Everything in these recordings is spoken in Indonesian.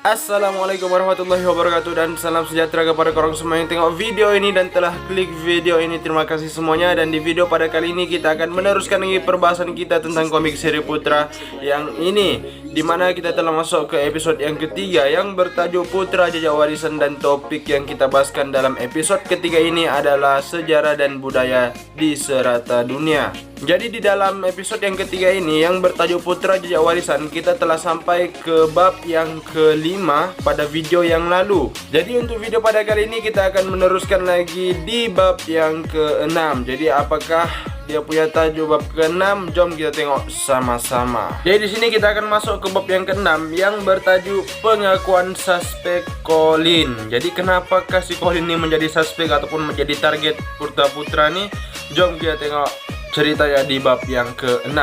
Assalamualaikum warahmatullahi wabarakatuh dan salam sejahtera kepada korang semua yang tengok video ini dan telah klik video ini. Terima kasih semuanya. Dan di video pada kali ini kita akan meneruskan lagi perbahasan kita tentang komik seri Putra yang ini, dimana kita telah masuk ke episode yang ketiga yang bertajuk Putra Jejak Warisan. Dan topik yang kita bahaskan dalam episode ketiga ini adalah sejarah dan budaya di serata dunia. Jadi di dalam episode yang ketiga ini yang bertajuk Putra Jejak Warisan, kita telah sampai ke bab yang kelima pada video yang lalu. Jadi untuk video pada kali ini kita akan meneruskan lagi di bab yang keenam. Jadi apakah dia punya tajuk bab ke-6? Jom kita tengok sama-sama. Jadi di sini kita akan masuk ke bab yang ke-6 yang bertajuk pengakuan suspek Colin. Jadi kenapakah si Colin ini menjadi suspek ataupun menjadi target putra-putra nih? Jom kita tengok ceritanya di bab yang ke-6.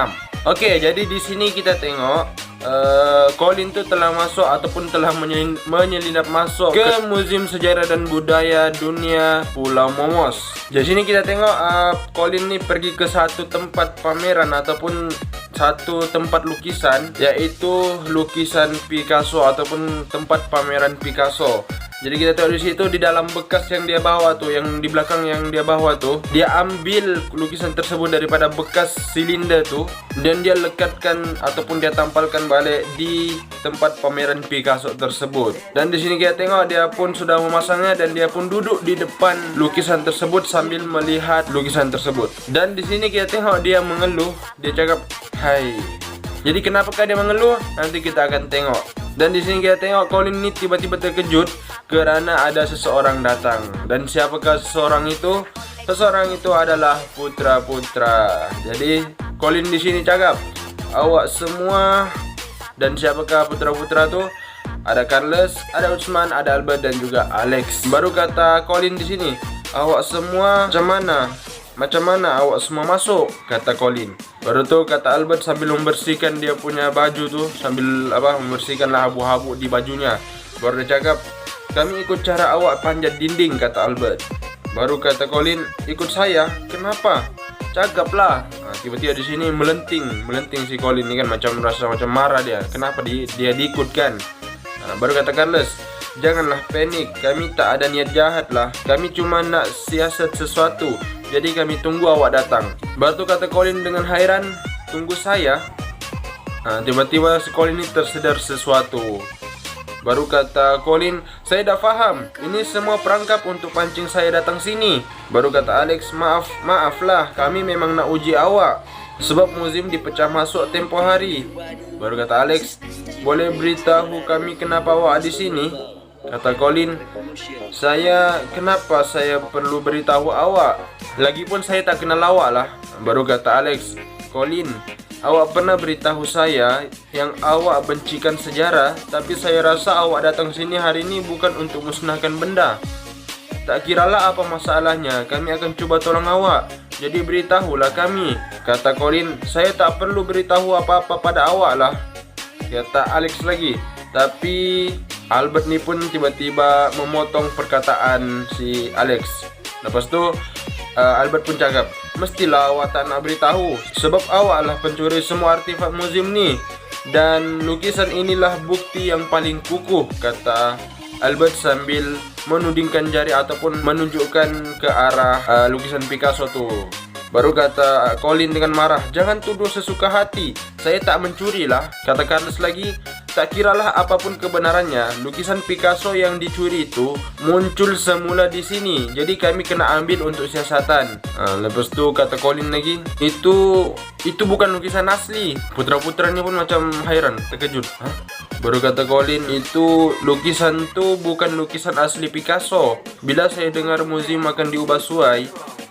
Oke, jadi di sini kita tengok Colin tuh telah masuk ataupun telah menyelinap masuk ke Museum Sejarah dan Budaya Dunia Pulau Momos. Di sini kita tengok Colin nih pergi ke satu tempat pameran ataupun satu tempat lukisan, yaitu lukisan Picasso ataupun tempat pameran Picasso. Jadi kita tahu di situ di dalam bekas yang dia bawa tuh, yang di belakang yang dia bawa tuh, dia ambil lukisan tersebut daripada bekas silinder tuh dan dia lekatkan ataupun dia tampalkan balik di tempat pameran Picasso tersebut. Dan di sini kita tengok dia pun sudah memasangnya dan dia pun duduk di depan lukisan tersebut sambil melihat lukisan tersebut. Dan di sini kita tengok dia mengeluh, dia cakap, "Hai." Jadi kenapakah dia mengeluh? Nanti kita akan tengok. Dan di sini kita tengok Colin ini tiba-tiba terkejut karena ada seseorang datang. Dan siapakah seseorang itu? Seseorang itu adalah putra-putra. Jadi Colin di sini cakap, "Awak semua." Dan siapakah putra-putra tuh? Ada Carlos, ada Utsman, ada Albert dan juga Alex. Baru kata Colin di sini, "Awak semua macam mana awak semua masuk?" kata Colin. Baru tuh kata Albert sambil membersihkan dia punya baju tuh, sambil membersihkanlah abu-abu di bajunya. Baru dia cakap, "Kami ikut cara awak panjat dinding," kata Albert. Baru kata Colin, "Ikut saya." "Kenapa?" "Cakaplah." Tiba-tiba di sini melenting si Colin ini kan, macam rasa macam marah dia. Kenapa dia diikutkan? Baru kata Carlos, "Janganlah panik, kami tak ada niat jahat lah. Kami cuma nak siasat sesuatu. Jadi kami tunggu awak datang." Baru kata Colin dengan hairan, "Tunggu saya?" Tiba-tiba si Colin ini tersedar sesuatu. Baru kata Colin, "Saya dah faham. Ini semua perangkap untuk pancing saya datang sini." Baru kata Alex, Maaflah, kami memang nak uji awak. Sebab museum dipecah masuk tempoh hari." Baru kata Alex, "Boleh beritahu kami kenapa awak di sini?" Kata Colin, "Kenapa saya perlu beritahu awak? Lagipun saya tak kenal awak lah." Baru kata Alex, "Colin, awak pernah beritahu saya yang awak bencikan sejarah, tapi saya rasa awak datang sini hari ini bukan untuk musnahkan benda. Tak kiralah apa masalahnya, kami akan cuba tolong awak. Jadi beritahulah kami." Kata Colin, "Saya tak perlu beritahu apa-apa pada awak lah." Kata Alex lagi. Tapi Albert ni pun tiba-tiba memotong perkataan si Alex. Lepas tu Albert pun cakap, "Mestilah awak tak nak beritahu, sebab awak lah pencuri semua artifak museum ni. Dan lukisan inilah bukti yang paling kukuh," kata Albert sambil menudingkan jari ataupun menunjukkan ke arah lukisan Picasso tu. Baru kata Colin dengan marah, "Jangan tuduh sesuka hati, saya tak mencuri lah." Kata Carlos lagi, "Tak kiralah apapun kebenarannya, lukisan Picasso yang dicuri itu muncul semula di sini. Jadi kami kena ambil untuk siasatan." Lepas tu kata Colin lagi, Itu bukan lukisan asli." Putra-putra ni pun macam hairan, terkejut. Baru kata Colin, "Itu lukisan tu bukan lukisan asli Picasso. Bila saya dengar museum akan diubah suai,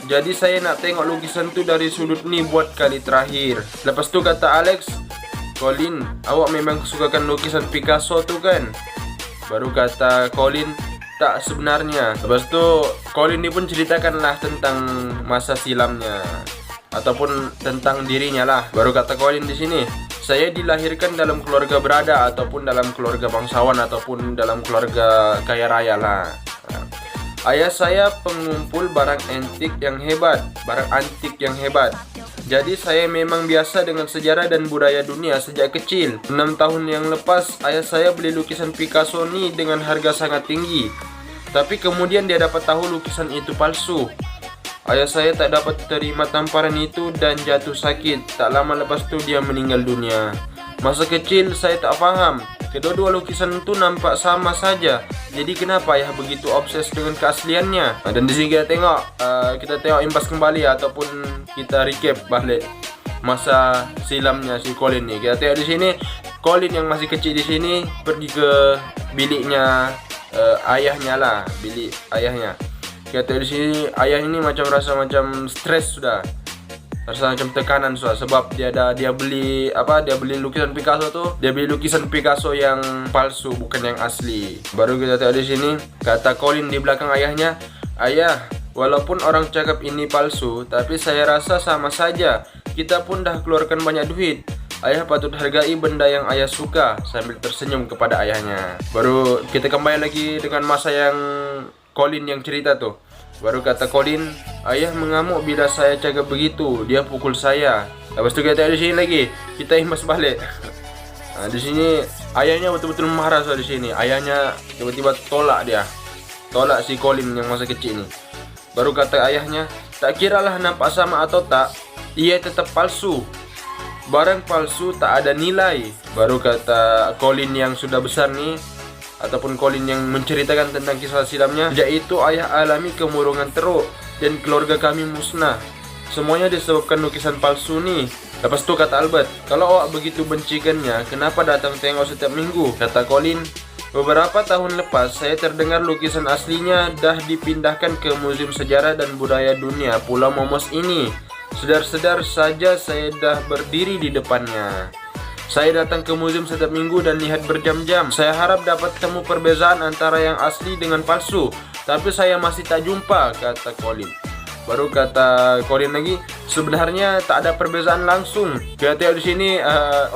jadi saya nak tengok lukisan tu dari sudut ni buat kali terakhir." Lepas tu kata Alex, "Colin, awak memang sukakan lukisan Picasso tu kan?" Baru kata Colin, "Tak sebenarnya." Lepas tu Colin ni pun ceritakanlah tentang masa silamnya ataupun tentang dirinya lah. Baru kata Colin di sini, "Saya dilahirkan dalam keluarga berada ataupun dalam keluarga bangsawan ataupun dalam keluarga kaya raya lah." Ayah saya pengumpul barang antik yang hebat. Jadi saya memang biasa dengan sejarah dan budaya dunia sejak kecil. 6 tahun yang lepas, ayah saya beli lukisan Picasso nih dengan harga sangat tinggi. Tapi kemudian dia dapat tahu lukisan itu palsu. Ayah saya tak dapat terima tamparan itu dan jatuh sakit. Tak lama lepas itu dia meninggal dunia. Masa kecil saya tak paham. Kedua-dua lukisan itu nampak sama saja. Jadi kenapa ayah begitu obses dengan keasliannya? Dan di sini kita tengok imbas kembali ataupun kita recap balik masa silamnya si Colin nih. Kita tengok di sini Colin yang masih kecil di sini pergi ke biliknya ayahnya lah, bilik ayahnya. Kita tengok di sini ayah ini macam rasa macam stres sudah. Rasa macam tekanan sebab dia beli lukisan Picasso tuh. Dia beli lukisan Picasso yang palsu, bukan yang asli. Baru kita tengok di sini kata Colin di belakang ayahnya, "Ayah, walaupun orang cakap ini palsu, tapi saya rasa sama saja. Kita pun dah keluarkan banyak duit. Ayah patut hargai benda yang ayah suka." Sambil tersenyum kepada ayahnya. Baru kita kembali lagi dengan masa yang Colin yang cerita tuh. Baru kata Colin, "Ayah mengamuk bila saya cakap begitu. Dia pukul saya." Lepas itu kita di sini lagi, kita imbas balik. Nah, di sini ayahnya betul-betul marah soal di sini. Ayahnya tiba-tiba tolak si Colin yang masa kecil ini. Baru kata ayahnya, "Tak kiralah nampak sama atau tak, ia tetap palsu. Barang palsu tak ada nilai." Baru kata Colin yang sudah besar nih, ataupun Colin yang menceritakan tentang kisah silamnya, "Sejak itu ayah alami kemurungan teruk dan keluarga kami musnah. Semuanya disebabkan lukisan palsu nih." Lepas itu kata Albert, "Kalau awak begitu bencikannya, kenapa datang tengok setiap minggu?" Kata Colin, "Beberapa tahun lepas saya terdengar lukisan aslinya dah dipindahkan ke Museum Sejarah dan Budaya Dunia Pulau Momos ini. Sedar-sedar saja saya dah berdiri di depannya. Saya datang ke museum setiap minggu dan lihat berjam-jam. Saya harap dapat temu perbezaan antara yang asli dengan palsu, tapi saya masih tak jumpa," kata Colin. Baru kata Colin lagi, "Sebenarnya tak ada perbezaan langsung." Kita tengok di sini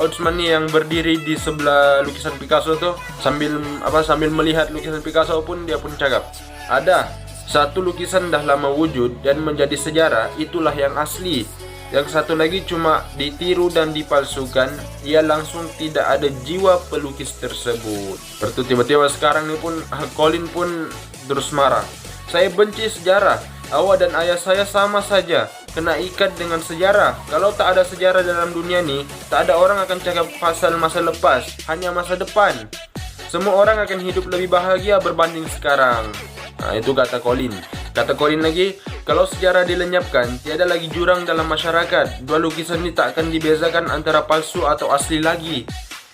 Osman nih yang berdiri di sebelah lukisan Picasso tuh sambil melihat lukisan Picasso pun dia pun cakap, "Ada satu lukisan dah lama wujud dan menjadi sejarah, itulah yang asli. Yang satu lagi cuma ditiru dan dipalsukan, ia langsung tidak ada jiwa pelukis tersebut." Berarti tiba-tiba sekarang ini pun Colin pun terus marah. "Saya benci sejarah. Awak dan ayah saya sama saja, kena ikat dengan sejarah. Kalau tak ada sejarah dalam dunia ini, tak ada orang akan cakap pasal masa lepas, hanya masa depan. Semua orang akan hidup lebih bahagia berbanding sekarang." Nah, itu kata Colin. Kata Colin lagi, "Kalau sejarah dilenyapkan, tiada lagi jurang dalam masyarakat. Dua lukisan ini tak akan dibezakan antara palsu atau asli lagi.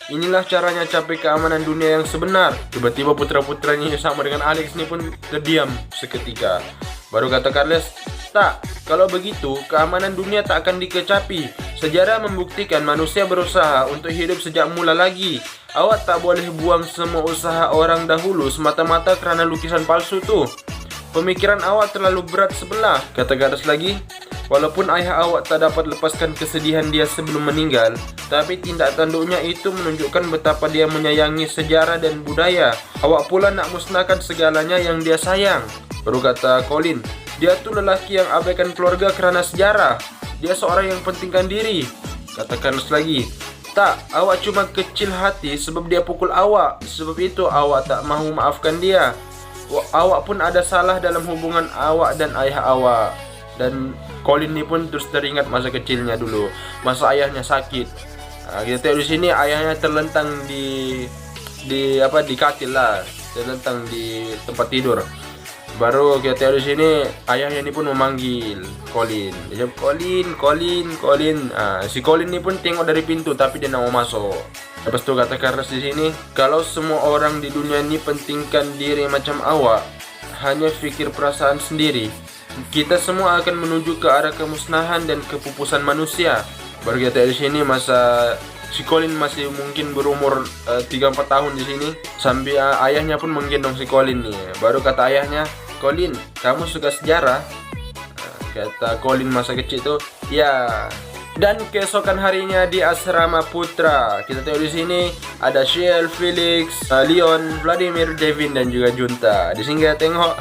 Inilah caranya capai keamanan dunia yang sebenar." Tiba-tiba putra-putranya sama dengan Alex ini pun terdiam seketika. Baru kata Carles, "Tak, kalau begitu keamanan dunia tak akan dikecapi. Sejarah membuktikan manusia berusaha untuk hidup sejak mula lagi. Awak tak boleh buang semua usaha orang dahulu semata-mata kerana lukisan palsu tuh. Pemikiran awak terlalu berat sebelah," kata Carles lagi. "Walaupun ayah awak tak dapat lepaskan kesedihan dia sebelum meninggal, tapi tindak tanduknya itu menunjukkan betapa dia menyayangi sejarah dan budaya. Awak pula nak musnahkan segalanya yang dia sayang." Baru kata Colin, "Dia tuh lelaki yang abaikan keluarga kerana sejarah. Dia seorang yang pentingkan diri." Kata Carlos lagi, "Tak, awak cuma kecil hati sebab dia pukul awak. Sebab itu awak tak mahu maafkan dia. Awak pun ada salah dalam hubungan awak dan ayah awak." Dan Colin ni pun terus teringat masa kecilnya dulu, masa ayahnya sakit. Kita tengok di sini ayahnya terlentang di katil lah, terlentang di tempat tidur. Baru kita tengok di sini ayahnya ni pun memanggil Colin. Dia jawab, Colin. Si Colin ni pun tengok dari pintu tapi dia nak mau masuk. Lepas tu kata Carlos di sini, "Kalau semua orang di dunia ni pentingkan diri macam awak, hanya fikir perasaan sendiri, kita semua akan menuju ke arah kemusnahan dan kepupusan manusia." Baru kita tengok di sini masa si Colin masih mungkin berumur 3-4 tahun di sini, sambil ayahnya pun menggendong si Colin nih. Baru kata ayahnya, "Colin, kamu suka sejarah?" Kata Colin masa kecil tuh, "Ya." Dan keesokan harinya di asrama putra, kita tengok di sini ada Shell, Felix, Leon, Vladimir, Devin dan juga Junta. Di sini kita tengok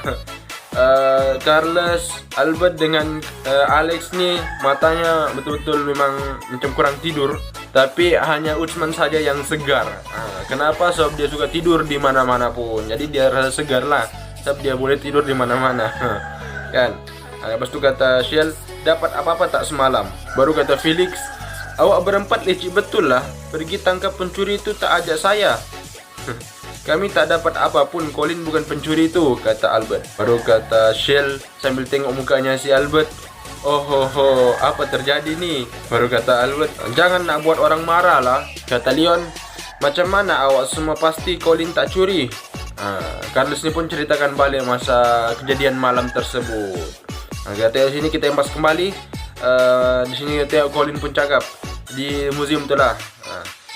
Carlos, Albert dengan Alex nih matanya betul-betul memang macam kurang tidur, tapi hanya Utsman saja yang segar. Kenapa? Sebab dia suka tidur di mana-mana pun, jadi dia rasa segar lah, sebab dia boleh tidur di mana-mana. Kan? Lepas itu kata Shell, dapat apa-apa tak semalam? Baru kata Felix, awak berempat licik betul lah, pergi tangkap pencuri itu tak ajak saya. Kami tak dapat apapun, Colin bukan pencuri itu, kata Albert. Baru kata Shell sambil tengok mukanya si Albert, oh ho ho, apa terjadi nih? Baru kata Albert, jangan nak buat orang marah lah. Kata Leon, macam mana awak semua pasti Colin tak curi? Carlos ni pun ceritakan balik masa kejadian malam tersebut. Kata sini kita embas kembali. Di sini kita Colin pun cakap di museum tu lah.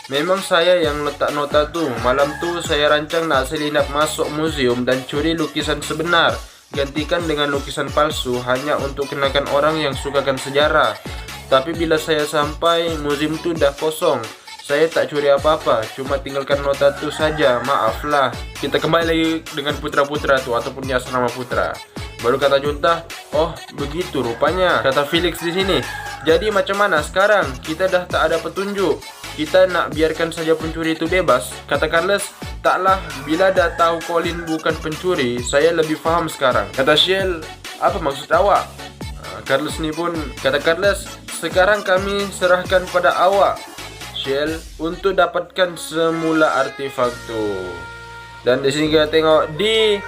Memang saya yang letak nota tuh. Malam tuh saya rancang nak selinap masuk museum dan curi lukisan sebenar, gantikan dengan lukisan palsu hanya untuk kenakan orang yang sukakan sejarah. Tapi bila saya sampai, museum tuh dah kosong. Saya tak curi apa-apa, cuma tinggalkan nota tuh saja. Maaflah. Kita kembali lagi dengan putra-putra tuh ataupun asrama putra. Baru kata Junta, oh begitu rupanya. Kata Felix di sini. Jadi macam mana sekarang? Kita dah tak ada petunjuk. Kita nak biarkan saja pencuri itu bebas? Kata Carlos, taklah, bila dah tahu Colin bukan pencuri, saya lebih faham sekarang. Kata Shell, apa maksud awak? Carlos ni pun kata Carlos, sekarang kami serahkan pada awak, Shell, untuk dapatkan semula artefak tu. Dan di sini kita tengok di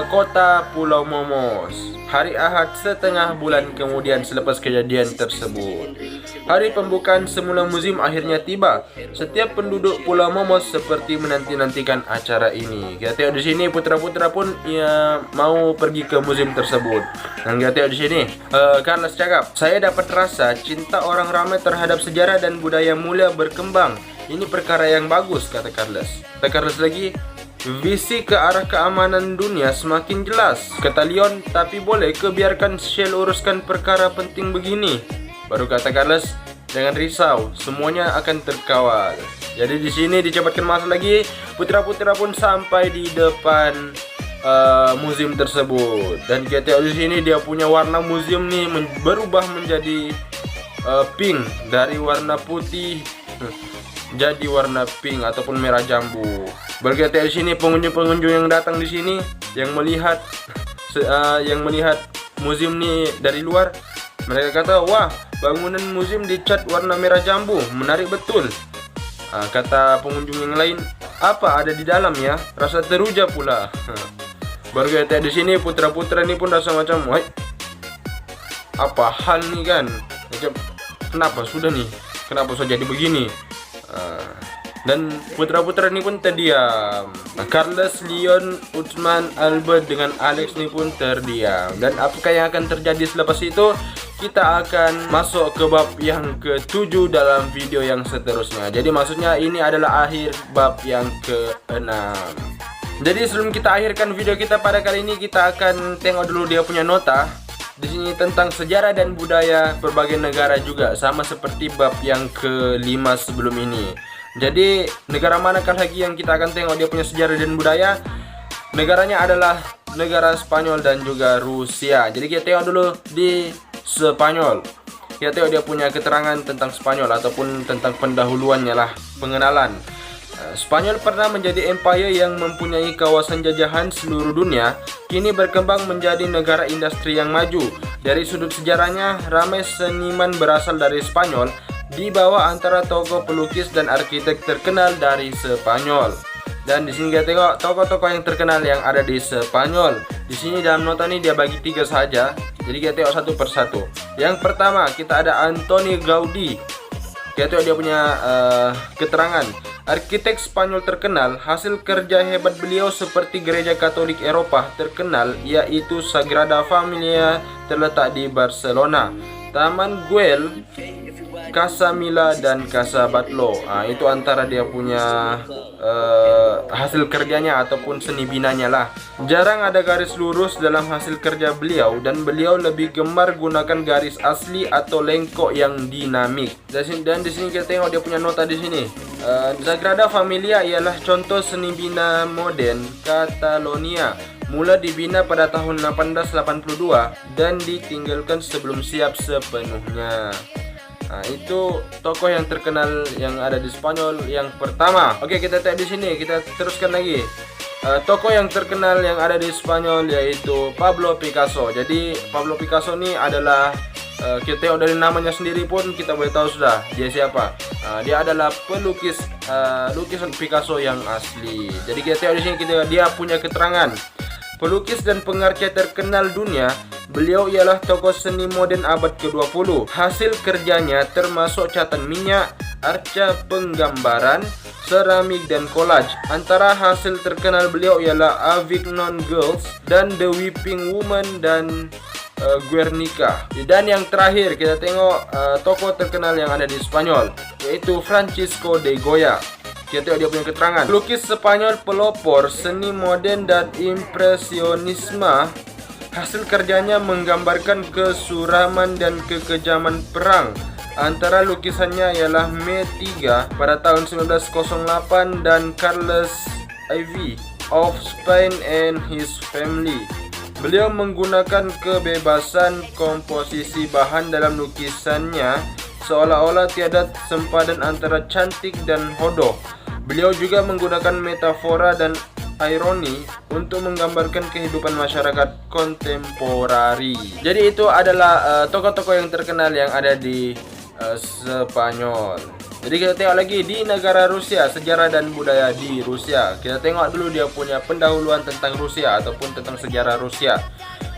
kota Pulau Momos, hari Ahad setengah bulan kemudian selepas kejadian tersebut. Hari pembukaan semula museum akhirnya tiba. Setiap penduduk Pulau Momos seperti menanti-nantikan acara ini. Kita tengok di sini putra-putra pun mau pergi ke museum tersebut. Dan kita tengok di sini Carlos cakap, saya dapat rasa cinta orang ramai terhadap sejarah dan budaya mulia berkembang. Ini perkara yang bagus, kata Carlos. Kata Carlos lagi, visi ke arah keamanan dunia semakin jelas. Kata Leon, tapi boleh ke biarkan Shell uruskan perkara penting begini? Baru kata Carlos, jangan risau, semuanya akan terkawal. Jadi di sini dicepatkan masa lagi, putra-putra pun sampai di depan museum tersebut. Dan kita tengok di sini dia punya warna museum nih berubah menjadi pink, dari warna putih jadi warna pink ataupun merah jambu. Berkata di sini pengunjung-pengunjung yang datang di sini yang melihat museum ni dari luar, mereka kata, wah, bangunan museum dicat warna merah jambu, menarik betul. Kata pengunjung yang lain, apa ada di dalam ya? Rasa teruja pula. Berkata di sini putra-putra ni pun rasa macam, wah, apa hal ni kan? Macam, kenapa sudah nih? Kenapa sudah jadi begini? Dan putra-putra ni pun terdiam. Carlos, Leon, Utsman, Albert dengan Alex ni pun terdiam. Dan apakah yang akan terjadi selepas itu? Kita akan masuk ke bab yang ke-7 dalam video yang seterusnya. Jadi maksudnya ini adalah akhir bab yang ke-6. Jadi sebelum kita akhirkan video kita pada kali ini, kita akan tengok dulu dia punya nota. Di sini tentang sejarah dan budaya berbagai negara juga, sama seperti bab yang ke-5 sebelum ini. Jadi negara manakah lagi yang kita akan tengok dia punya sejarah dan budaya? Negaranya adalah negara Spanyol dan juga Rusia. Jadi kita tengok dulu di Spanyol. Kita tengok dia punya keterangan tentang Spanyol ataupun tentang pendahuluannya lah, pengenalan. Spanyol pernah menjadi empire yang mempunyai kawasan jajahan seluruh dunia, kini berkembang menjadi negara industri yang maju. Dari sudut sejarahnya, ramai seniman berasal dari Spanyol, di bawah antara tokoh pelukis dan arsitek terkenal dari Spanyol. Dan di sini kita tengok tokoh-tokoh yang terkenal yang ada di Spanyol. Di sini dalam nota ini dia bagi 3 saja. Jadi kita tengok satu persatu. Yang pertama kita ada Antoni Gaudi. Kita tengok dia punya keterangan. Arsitek Spanyol terkenal, hasil kerja hebat beliau seperti gereja Katolik Eropa terkenal yaitu Sagrada Familia terletak di Barcelona, Taman Güell, Casa Mila dan Casa Batlló. Itu antara dia punya hasil kerjanya ataupun seni binanya lah. Jarang ada garis lurus dalam hasil kerja beliau dan beliau lebih gemar gunakan garis asli atau lengkok yang dinamik. Dan di sini kita tengok dia punya nota di sini. Sagrada Familia ialah contoh seni bina modern Catalonia. Mula dibina pada tahun 1882 dan ditinggalkan sebelum siap sepenuhnya. Nah, itu tokoh yang terkenal yang ada di Spanyol yang pertama. Oke, kita tengok di sini, kita teruskan lagi. Tokoh yang terkenal yang ada di Spanyol yaitu Pablo Picasso. Jadi Pablo Picasso ini adalah kita tengok dari namanya sendiri pun kita boleh tahu sudah dia siapa. Dia adalah pelukis lukisan Picasso yang asli. Jadi kita tengok di sini dia punya keterangan. Pelukis dan pengarca terkenal dunia, beliau ialah tokoh seni modern abad ke-20. Hasil kerjanya termasuk catatan minyak, arca penggambaran, seramik dan collage. Antara hasil terkenal beliau ialah Avignon Girls dan The Weeping Woman dan Guernica. Dan yang terakhir kita tengok tokoh terkenal yang ada di Spanyol yaitu Francisco de Goya. Kita tengok dia punya keterangan. Pelukis Spanyol pelopor seni modern dan impresionisme. Hasil kerjanya menggambarkan kesuraman dan kekejaman perang. Antara lukisannya ialah Mei 3 pada tahun 1908 dan Carlos IV of Spain and his family. Beliau menggunakan kebebasan komposisi bahan dalam lukisannya, seolah-olah tiada sempadan antara cantik dan hodoh. Beliau juga menggunakan metafora dan ironi untuk menggambarkan kehidupan masyarakat kontemporari. Jadi itu adalah tokoh-tokoh yang terkenal yang ada di Spanyol. Jadi kita tengok lagi di negara Rusia, sejarah dan budaya di Rusia. Kita tengok dulu dia punya pendahuluan tentang Rusia ataupun tentang sejarah Rusia.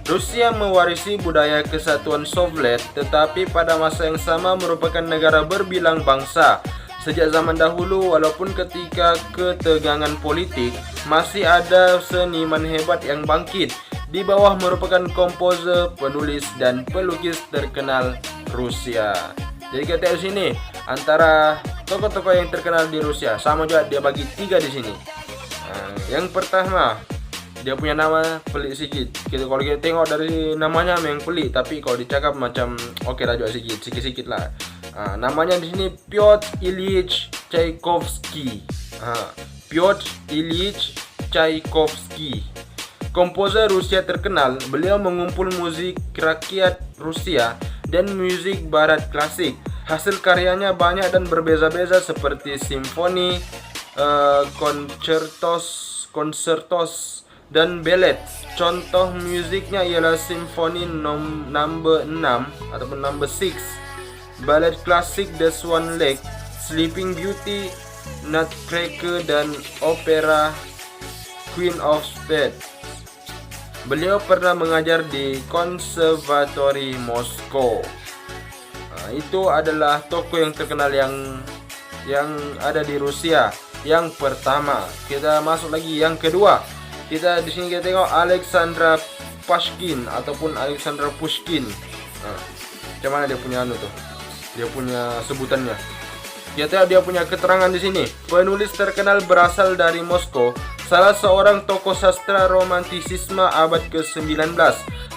Rusia mewarisi budaya kesatuan Soviet, tetapi pada masa yang sama merupakan negara berbilang bangsa. Sejak zaman dahulu, walaupun ketika ketegangan politik, masih ada seniman hebat yang bangkit. Di bawah merupakan komposer, penulis, dan pelukis terkenal Rusia. Jadi kita lihat di sini antara tokoh-tokoh yang terkenal di Rusia, sama juga dia bagi 3 di sini. Yang pertama, dia punya nama pelik sedikit. Kalau kita tengok dari namanya memang pelik, tapi kalau dicakap macam oke lah juga sedikit lah. Namanya di sini Pyotr Ilyich Tchaikovsky. Pyotr Ilyich Tchaikovsky. Komposer Rusia terkenal, beliau mengumpul musik rakyat Rusia dan musik barat klasik. Hasil karyanya banyak dan berbeza-beza seperti simfoni, konsertos dan ballet. Contoh musiknya ialah simfoni number 6 ataupun number 6, ballet klasik The Swan Lake, Sleeping Beauty, Nutcracker dan opera Queen of Spades. Beliau pernah mengajar di Konservatori Moskow. Itu adalah tokoh yang terkenal yang ada di Rusia. Yang pertama, kita masuk lagi yang kedua. Kita di sini kita tengok Alexander Pushkin ataupun Alexander Pushkin. Macam mana dia punya dia punya sebutannya. Kita tengok dia punya keterangan di sini. Penulis terkenal berasal dari Moskow, salah seorang tokoh sastra romantisisme abad ke-19.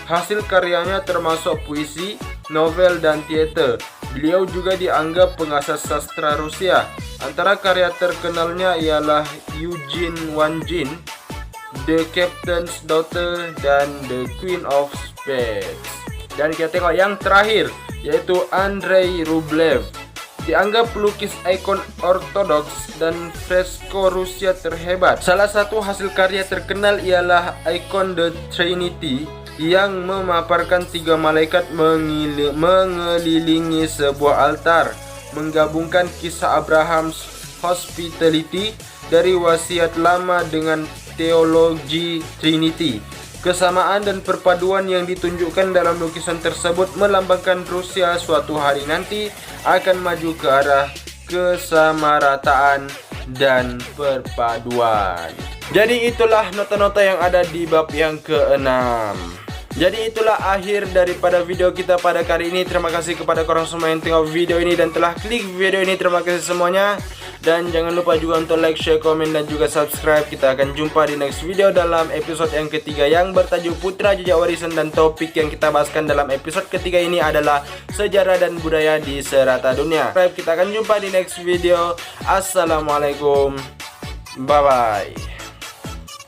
Hasil karyanya termasuk puisi, novel, dan teater. Beliau juga dianggap pengasas sastra Rusia. Antara karya terkenalnya ialah Eugene Onegin, The Captain's Daughter, dan The Queen of Spades. Dan kita tengok yang terakhir, yaitu Andrei Rublev. Dianggap pelukis ikon ortodoks dan fresko Rusia terhebat. Salah satu hasil karya terkenal ialah ikon The Trinity yang memaparkan 3 malaikat mengelilingi sebuah altar, menggabungkan kisah Abraham's hospitality dari wasiat lama dengan teologi Trinity. Kesamaan dan perpaduan yang ditunjukkan dalam lukisan tersebut melambangkan Rusia suatu hari nanti akan maju ke arah kesamarataan dan perpaduan. Jadi itulah nota-nota yang ada di bab yang ke-6. Jadi itulah akhir daripada video kita pada kali ini. Terima kasih kepada korang semua yang tengok video ini dan telah klik video ini. Terima kasih semuanya. Dan jangan lupa juga untuk like, share, komen, dan juga subscribe. Kita akan jumpa di next video dalam episode yang ketiga yang bertajuk Putra Jejak Warisan. Dan topik yang kita bahaskan dalam episode ketiga ini adalah sejarah dan budaya di serata dunia. Kita akan jumpa di next video. Assalamualaikum. Bye-bye.